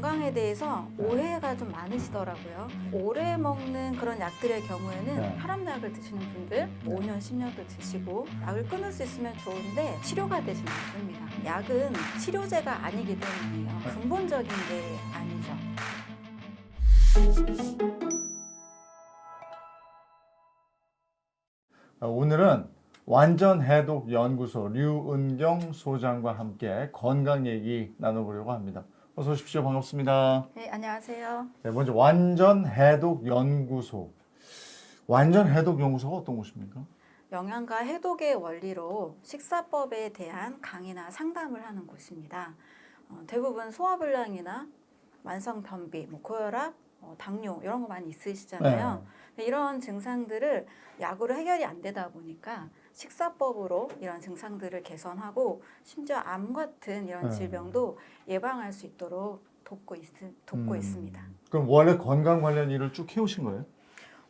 건강에 대해서 오해가 좀 많으시더라고요. 오래 먹는 그런 약들의 경우에는 네. 혈압약을 드시는 분들 5년, 10년도 드시고 약을 끊을 수 있으면 좋은데 치료가 되진 않습니다. 약은 치료제가 아니기 때문이에요. 근본적인 게 아니죠. 오늘은 완전 해독 연구소 류은경 소장과 함께 건강 얘기 나눠보려고 합니다. 어서 오십시오. 반갑습니다. 네, 안녕하세요. 네, 먼저 완전 해독 연구소. 완전 해독 연구소가 어떤 곳입니까? 영양과 해독의 원리로 식사법에 대한 강의나 상담을 하는 곳입니다. 대부분 소화불량이나 만성변비, 고혈압, 당뇨 이런 거 많이 있으시잖아요. 이런 증상들을 약으로 해결이 안 되다 보니까 식사법으로 이런 증상들을 개선하고 심지어 암 같은 이런 질병도 예방할 수 있도록 돕고 있습니다. 그럼 원래 건강 관련 일을 쭉 해오신 거예요?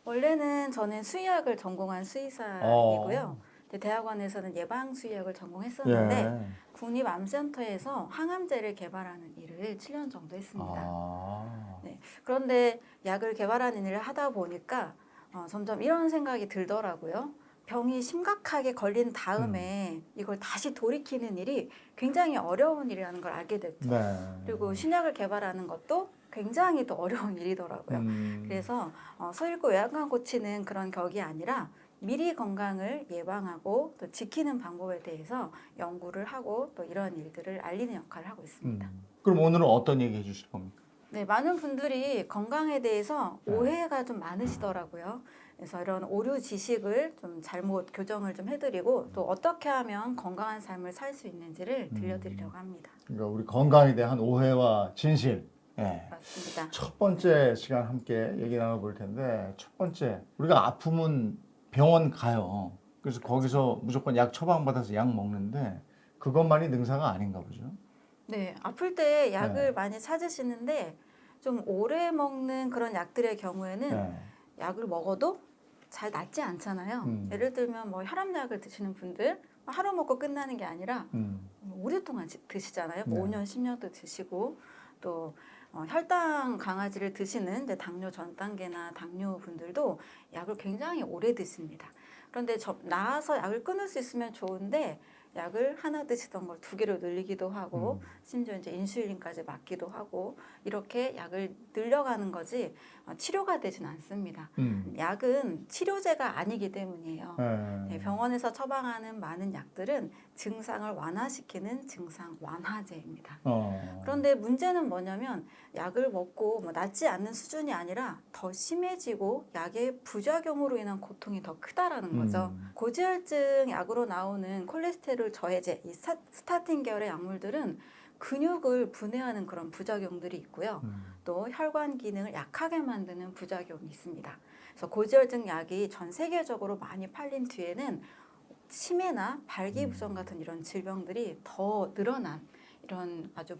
원래는 저는 수의학을 전공한 수의사이고요. 대학원에서는 예방수의학을 전공했었는데 국립암센터에서 항암제를 개발하는 일을 7년 정도 했습니다. 네. 그런데 약을 개발하는 일을 하다 보니까 점점 이런 생각이 들더라고요. 병이 심각하게 걸린 다음에 이걸 다시 돌이키는 일이 굉장히 어려운 일이라는 걸 알게 됐죠. 그리고 신약을 개발하는 것도 굉장히 또 어려운 일이더라고요. 그래서 소잃고 외양간 고치는 그런 격이 아니라 미리 건강을 예방하고 또 지키는 방법에 대해서 연구를 하고 또 이런 일들을 알리는 역할을 하고 있습니다. 그럼 오늘은 어떤 얘기 해주실 겁니까? 네, 많은 분들이 건강에 대해서 오해가 좀 많으시더라고요. 그래서 이런 오류 지식을 좀 잘못 교정을 좀 해드리고 또 어떻게 하면 건강한 삶을 살 수 있는지를 들려드리려고 합니다. 그러니까 우리 건강에 대한 오해와 진실. 네. 맞습니다. 첫 번째 시간 함께 얘기 나눠볼 텐데 첫 번째 우리가 아프면 병원 가요. 그래서 거기서 무조건 약 처방받아서 약 먹는데 그것만이 능사가 아닌가 보죠. 네, 아플 때 약을 많이 찾으시는데 좀 오래 먹는 그런 약들의 경우에는 약을 먹어도 잘 낫지 않잖아요. 예를 들면 뭐 혈압약을 드시는 분들 하루 먹고 끝나는 게 아니라 오랫동안 드시잖아요. 5년, 10년도 드시고 또 혈당 강아지를 드시는 이제 당뇨 전 단계나 당뇨 분들도 약을 굉장히 오래 드십니다. 그런데 나아서 약을 끊을 수 있으면 좋은데 약을 하나 드시던 걸 2개로 늘리기도 하고 심지어 이제 인슐린까지 맞기도 하고 이렇게 약을 늘려가는 거지 치료가 되진 않습니다. 약은 치료제가 아니기 때문이에요. 병원에서 처방하는 많은 약들은 증상을 완화시키는 증상 완화제입니다. 그런데 문제는 뭐냐면 약을 먹고 낫지 않는 수준이 아니라 더 심해지고 약의 부작용으로 인한 고통이 더 크다라는 거죠. 고지혈증 약으로 나오는 콜레스테롤 저해제, 이 스타틴 계열의 약물들은 근육을 분해하는 그런 부작용들이 있고요. 또 혈관 기능을 약하게 만드는 부작용이 있습니다. 그래서 고지혈증 약이 전 세계적으로 많이 팔린 뒤에는 치매나 발기부전 같은 이런 질병들이 더 늘어난 이런 아주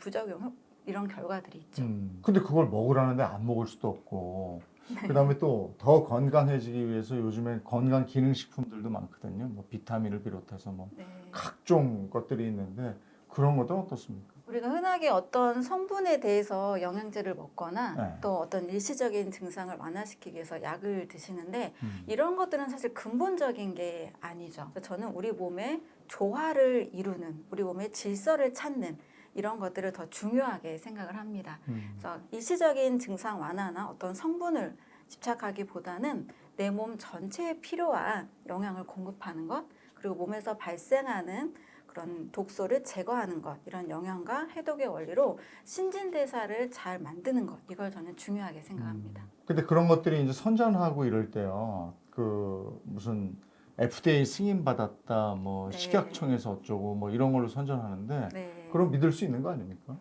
이런 결과들이 있죠. 근데 그걸 먹으라는데 안 먹을 수도 없고 그다음에 또 더 건강해지기 위해서 요즘에 건강 기능식품들도 많거든요. 뭐 비타민을 비롯해서 뭐 각종 것들이 있는데 그런 것도 어떻습니까? 우리가 흔하게 어떤 성분에 대해서 영양제를 먹거나 또 어떤 일시적인 증상을 완화시키기 위해서 약을 드시는데 이런 것들은 사실 근본적인 게 아니죠. 저는 우리 몸의 조화를 이루는, 우리 몸의 질서를 찾는 이런 것들을 더 중요하게 생각을 합니다. 그래서 일시적인 증상 완화나 어떤 성분을 집착하기보다는 내 몸 전체에 필요한 영양을 공급하는 것, 그리고 몸에서 발생하는 그런 독소를 제거하는 것, 이런 영양과 해독의 원리로 신진대사를 잘 만드는 것, 이걸 저는 중요하게 생각합니다. 근데 그런 것들이 이제 선전하고 이럴 때요. 그 무슨 FDA 승인 받았다, 뭐 식약청에서 어쩌고 뭐 이런 걸로 선전하는데 그럼 믿을 수 있는 거 아닙니까?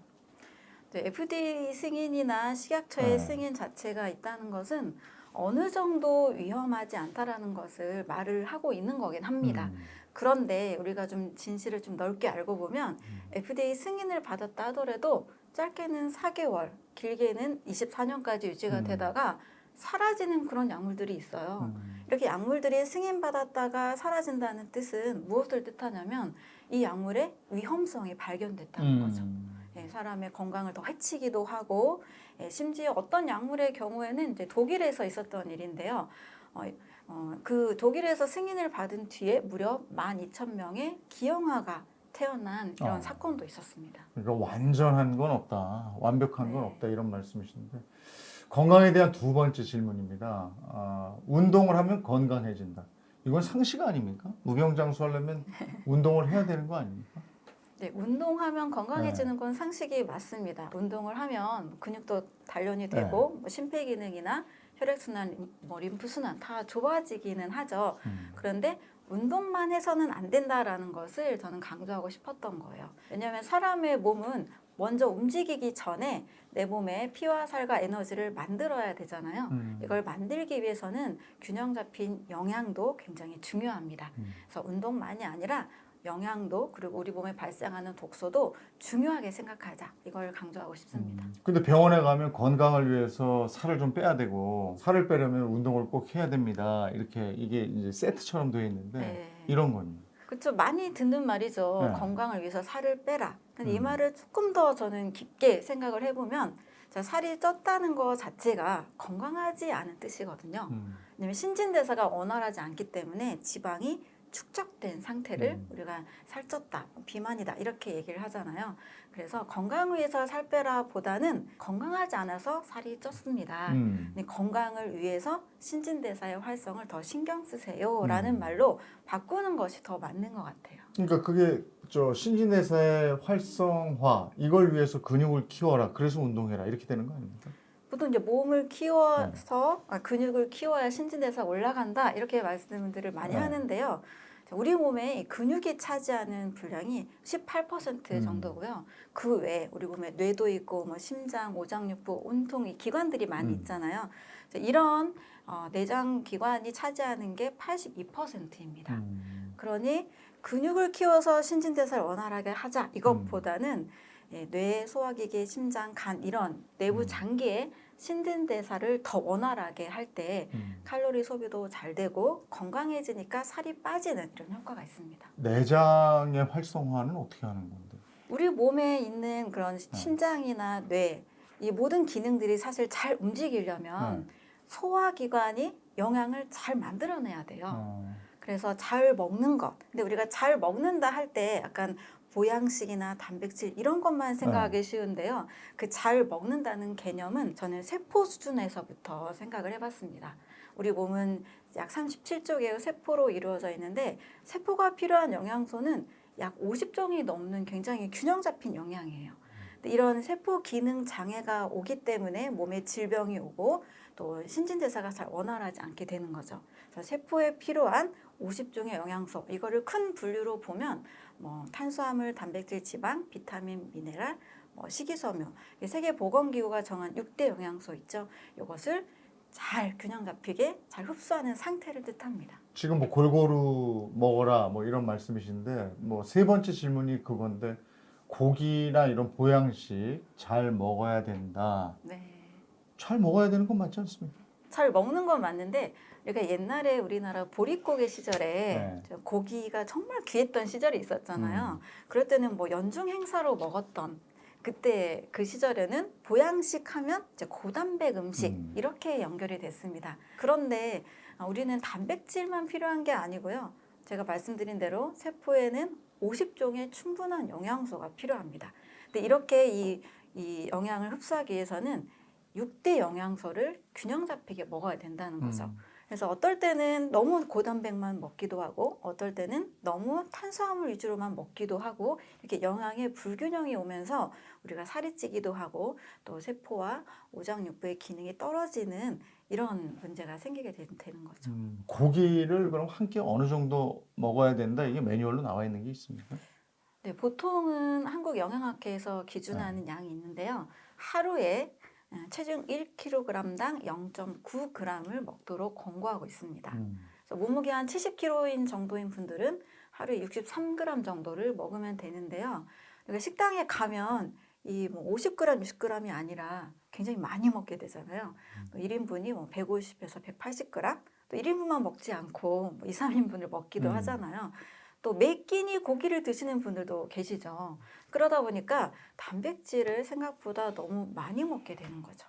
네, FDA 승인이나 식약처의 승인 자체가 있다는 것은 어느 정도 위험하지 않다라는 것을 말을 하고 있는 거긴 합니다. 그런데 우리가 좀 진실을 좀 넓게 알고 보면 FDA 승인을 받았다 하더라도 짧게는 4개월, 길게는 24년까지 유지가 되다가 사라지는 그런 약물들이 있어요. 이렇게 약물들이 승인받았다가 사라진다는 뜻은 무엇을 뜻하냐면 이 약물의 위험성이 발견됐다는 거죠. 사람의 건강을 더 해치기도 하고 심지어 어떤 약물의 경우에는 이제 독일에서 있었던 일인데요. 그 독일에서 승인을 받은 뒤에 무려 12,000명의 기형아가 태어난 이런 사건도 있었습니다. 그러니까 완전한 건 없다, 완벽한 건 네. 없다 이런 말씀이신데 건강에 대한 두 번째 질문입니다. 운동을 하면 건강해진다. 이건 상식 아닙니까? 무병장수하려면 운동을 해야 되는 거 아닙니까? 네, 운동하면 건강해지는 건 상식이 맞습니다. 운동을 하면 근육도 단련이 되고 뭐 심폐기능이나 혈액순환, 뭐 림프순환 다 좋아지기는 하죠. 그런데 운동만 해서는 안 된다라는 것을 저는 강조하고 싶었던 거예요. 왜냐하면 사람의 몸은 먼저 움직이기 전에 내 몸에 피와 살과 에너지를 만들어야 되잖아요. 이걸 만들기 위해서는 균형 잡힌 영양도 굉장히 중요합니다. 그래서 운동만이 아니라 영양도 그리고 우리 몸에 발생하는 독소도 중요하게 생각하자. 이걸 강조하고 싶습니다. 근데 병원에 가면 건강을 위해서 살을 좀 빼야 되고 살을 빼려면 운동을 꼭 해야 됩니다. 이렇게 이게 이제 세트처럼 되어 있는데 이런 건요. 그렇죠. 많이 듣는 말이죠. 네. 건강을 위해서 살을 빼라. 근데 이 말을 조금 더 저는 깊게 생각을 해보면 살이 쪘다는 것 자체가 건강하지 않은 뜻이거든요. 왜냐하면 신진대사가 원활하지 않기 때문에 지방이 축적된 상태를 우리가 살쪘다, 비만이다 이렇게 얘기를 하잖아요. 그래서 건강을 위해서 살 빼라 보다는 건강하지 않아서 살이 쪘습니다. 근데 건강을 위해서 신진대사의 활성을 더 신경 쓰세요 라는 말로 바꾸는 것이 더 맞는 것 같아요. 그러니까 그게 신진대사의 활성화 이걸 위해서 근육을 키워라. 그래서 운동해라. 이렇게 되는 거 아닙니까? 보통 이제 몸을 키워서 근육을 키워야 신진대사가 올라간다 이렇게 말씀들을 많이 하는데요. 우리 몸에 근육이 차지하는 분량이 18% 정도고요. 그 외에 우리 몸에 뇌도 있고 뭐 심장, 오장육부, 온통 이 기관들이 많이 있잖아요. 이런 내장 기관이 차지하는 게 82%입니다. 그러니 근육을 키워서 신진대사를 원활하게 하자 이것보다는 뇌, 소화기계, 심장, 간 이런 내부 장기의 신진대사를 더 원활하게 할 때 칼로리 소비도 잘 되고 건강해지니까 살이 빠지는 이런 효과가 있습니다. 내장의 활성화는 어떻게 하는 건데? 우리 몸에 있는 그런 심장이나 뇌, 이 모든 기능들이 사실 잘 움직이려면 소화기관이 영양을 잘 만들어내야 돼요. 그래서 잘 먹는 것. 근데 우리가 잘 먹는다 할 때 약간 보양식이나 단백질 이런 것만 생각하기 쉬운데요. 그 잘 먹는다는 개념은 저는 세포 수준에서부터 생각을 해봤습니다. 우리 몸은 약 37조 개의 세포로 이루어져 있는데 세포가 필요한 영양소는 약 50종이 넘는 굉장히 균형 잡힌 영양이에요. 이런 세포 기능 장애가 오기 때문에 몸에 질병이 오고 또 신진대사가 잘 원활하지 않게 되는 거죠. 그래서 세포에 필요한 50종의 영양소 이거를 큰 분류로 보면 뭐 탄수화물, 단백질, 지방, 비타민, 미네랄, 뭐 식이섬유 세계보건기구가 정한 6대 영양소 있죠. 이것을 잘 균형 잡히게 잘 흡수하는 상태를 뜻합니다. 지금 뭐 골고루 먹어라 뭐 이런 말씀이신데 뭐 세 번째 질문이 그건데 고기나 이런 보양식 잘 먹어야 된다. 네. 잘 먹어야 되는 건 맞지 않습니까? 잘 먹는 건 맞는데 그러니까 옛날에 우리나라 보릿고개 시절에 고기가 정말 귀했던 시절이 있었잖아요. 그럴 때는 뭐 연중 행사로 먹었던 그때 그 시절에는 보양식 하면 이제 고단백 음식 이렇게 연결이 됐습니다. 그런데 우리는 단백질만 필요한 게 아니고요. 제가 말씀드린 대로 세포에는 50종의 충분한 영양소가 필요합니다. 근데 이렇게 이 영양을 흡수하기 위해서는 6대 영양소를 균형 잡히게 먹어야 된다는 거죠. 그래서 어떨 때는 너무 고단백만 먹기도 하고 어떨 때는 너무 탄수화물 위주로만 먹기도 하고 이렇게 영양의 불균형이 오면서 우리가 살이 찌기도 하고 또 세포와 오장육부의 기능이 떨어지는 이런 문제가 생기게 되는 거죠. 고기를 그럼 한 끼 어느 정도 먹어야 된다 이게 매뉴얼로 나와 있는 게 있습니까? 네, 보통은 한국영양학회에서 기준하는 양이 있는데요. 하루에 체중 1kg당 0.9g을 먹도록 권고하고 있습니다. 그래서 몸무게 한 70kg인 정도인 분들은 하루에 63g 정도를 먹으면 되는데요. 그러니까 식당에 가면 이 뭐 50g, 60g이 아니라 굉장히 많이 먹게 되잖아요. 1인분이 뭐 150에서 180g, 또 1인분만 먹지 않고 뭐 2, 3인분을 먹기도 하잖아요. 또 매 끼니 고기를 드시는 분들도 계시죠. 그러다 보니까 단백질을 생각보다 너무 많이 먹게 되는 거죠.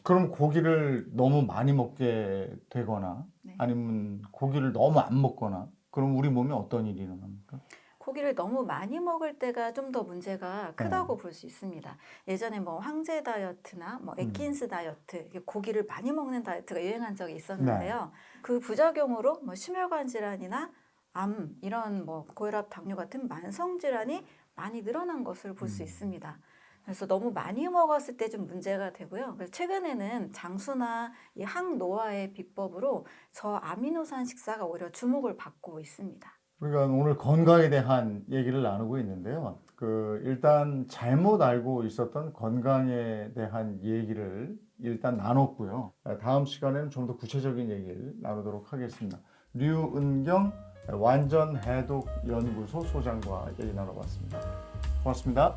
그럼 고기를 너무 많이 먹게 되거나 네. 아니면 고기를 너무 안 먹거나 그럼 우리 몸에 어떤 일이 일어납니까? 고기를 너무 많이 먹을 때가 좀 더 문제가 크다고 볼 수 있습니다. 예전에 뭐 황제 다이어트나 뭐 애킨스 다이어트, 이렇게 고기를 많이 먹는 다이어트가 유행한 적이 있었는데요. 그 부작용으로 뭐 심혈관 질환이나 암 이런 뭐 고혈압, 당뇨 같은 만성 질환이 많이 늘어난 것을 볼 수 있습니다. 그래서 너무 많이 먹었을 때 좀 문제가 되고요. 그래서 최근에는 장수나 이 항노화의 비법으로 저아미노산 식사가 오히려 주목을 받고 있습니다. 그러니까 오늘 건강에 대한 얘기를 나누고 있는데요. 일단 잘못 알고 있었던 건강에 대한 얘기를 일단 나눴고요. 다음 시간에는 좀 더 구체적인 얘기를 나누도록 하겠습니다. 류은경 완전해독연구소 소장과 얘기 나눠봤습니다. 고맙습니다.